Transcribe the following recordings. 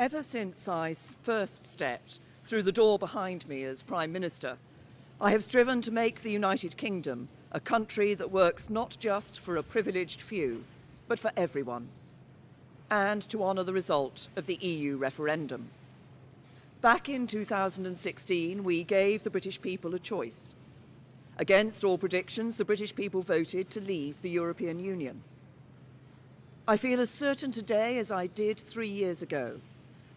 Ever since I first stepped through the door behind me as Prime Minister, I have striven to make the United Kingdom a country that works not just for a privileged few, but for everyone, and to honour the result of the EU referendum. Back in 2016, we gave the British people a choice. Against all predictions, the British people voted to leave the European Union. I feel as certain today as I did 3 years ago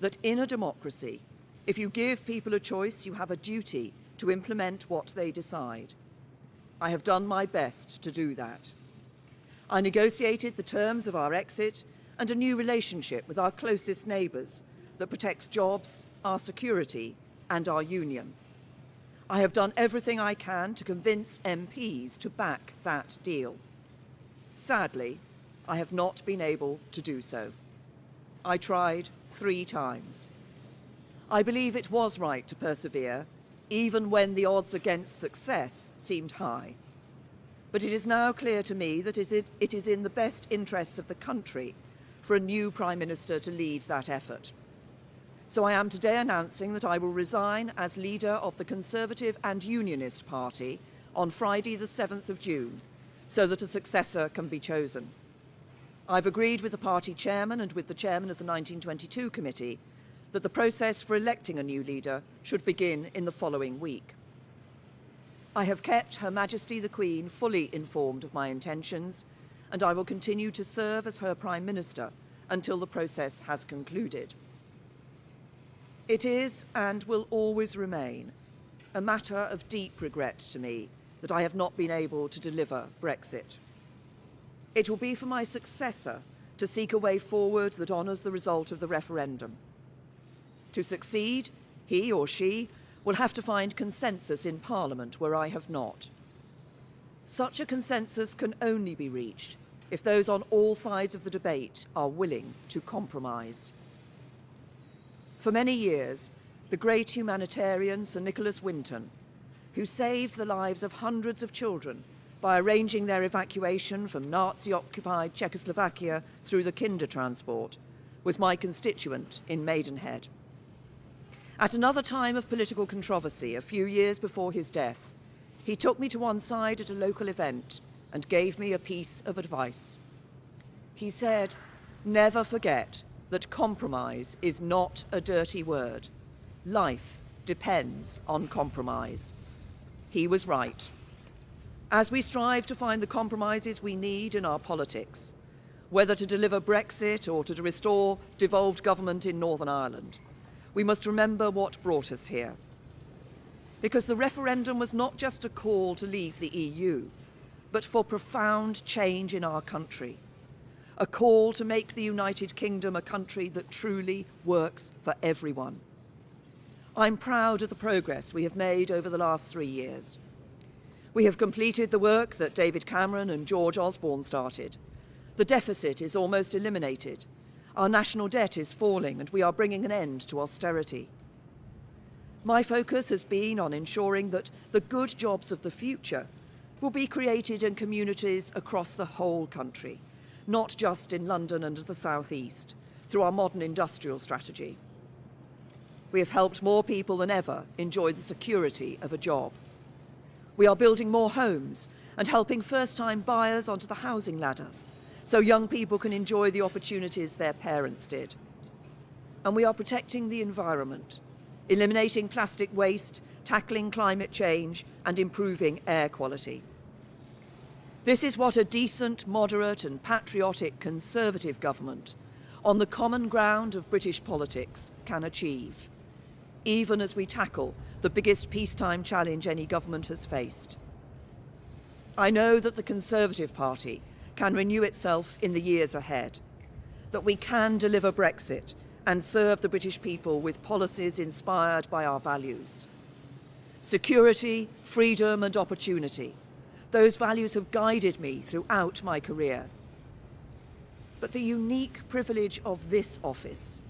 that in a democracy, if you give people a choice, you have a duty to implement what they decide. I have done my best to do that. I negotiated the terms of our exit and a new relationship with our closest neighbours that protects jobs, our security, and our union. I have done everything I can to convince MPs to back that deal. Sadly, I have not been able to do so. I tried 3 times. I believe it was right to persevere, even when the odds against success seemed high. But it is now clear to me that it is in the best interests of the country for a new Prime Minister to lead that effort. So I am today announcing that I will resign as leader of the Conservative and Unionist Party on Friday the 7th of June, so that a successor can be chosen. I've agreed with the party chairman and with the chairman of the 1922 committee that the process for electing a new leader should begin in the following week. I have kept Her Majesty the Queen fully informed of my intentions, and I will continue to serve as her Prime Minister until the process has concluded. It is, and will always remain, a matter of deep regret to me that I have not been able to deliver Brexit. It will be for my successor to seek a way forward that honours the result of the referendum. To succeed, he or she will have to find consensus in Parliament where I have not. Such a consensus can only be reached if those on all sides of the debate are willing to compromise. For many years, the great humanitarian Sir Nicholas Winton, who saved the lives of hundreds of children by arranging their evacuation from Nazi-occupied Czechoslovakia through the Kinder transport, was my constituent in Maidenhead. At another time of political controversy, a few years before his death, he took me to one side at a local event and gave me a piece of advice. He said, "Never forget that compromise is not a dirty word. Life depends on compromise." He was right. As we strive to find the compromises we need in our politics, whether to deliver Brexit or to restore devolved government in Northern Ireland, we must remember what brought us here. Because the referendum was not just a call to leave the EU, but for profound change in our country. A call to make the United Kingdom a country that truly works for everyone. I'm proud of the progress we have made over the last 3 years. We have completed the work that David Cameron and George Osborne started. The deficit is almost eliminated. Our national debt is falling, and we are bringing an end to austerity. My focus has been on ensuring that the good jobs of the future will be created in communities across the whole country, not just in London and the South East, through our modern industrial strategy. We have helped more people than ever enjoy the security of a job. We are building more homes and helping first-time buyers onto the housing ladder, so young people can enjoy the opportunities their parents did. And we are protecting the environment, eliminating plastic waste, tackling climate change, and improving air quality. This is what a decent, moderate and patriotic Conservative government on the common ground of British politics can achieve, even as we tackle the biggest peacetime challenge any government has faced. I know that the Conservative Party can renew itself in the years ahead, that we can deliver Brexit and serve the British people with policies inspired by our values. Security, freedom and opportunity. Those values have guided me throughout my career. But the unique privilege of this office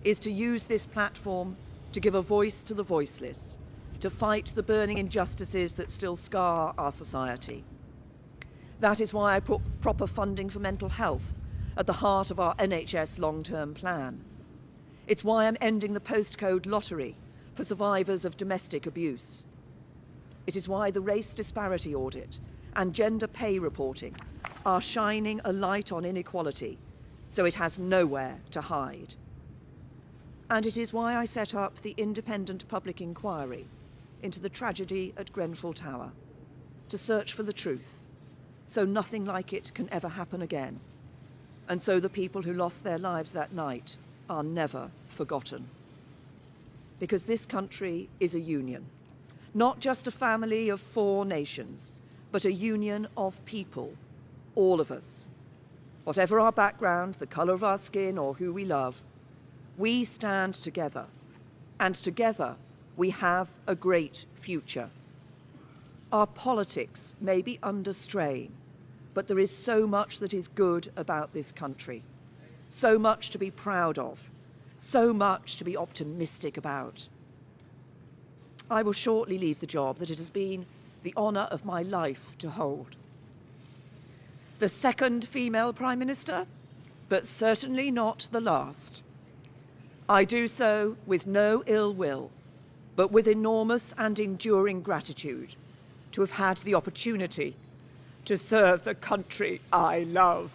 is to use this platform to give a voice to the voiceless, to fight the burning injustices that still scar our society. That is why I put proper funding for mental health at the heart of our NHS long-term plan. It's why I'm ending the postcode lottery for survivors of domestic abuse. It is why the race disparity audit and gender pay reporting are shining a light on inequality so it has nowhere to hide. And it is why I set up the independent public inquiry into the tragedy at Grenfell Tower, to search for the truth, so nothing like it can ever happen again, and so the people who lost their lives that night are never forgotten. Because this country is a union, not just a family of 4 nations, but a union of people, all of us. Whatever our background, the colour of our skin, or who we love, we stand together, and together we have a great future. Our politics may be under strain, but there is so much that is good about this country, so much to be proud of, so much to be optimistic about. I will shortly leave the job that it has been the honour of my life to hold. The second female Prime Minister, but certainly not the last. I do so with no ill will, but with enormous and enduring gratitude to have had the opportunity to serve the country I love.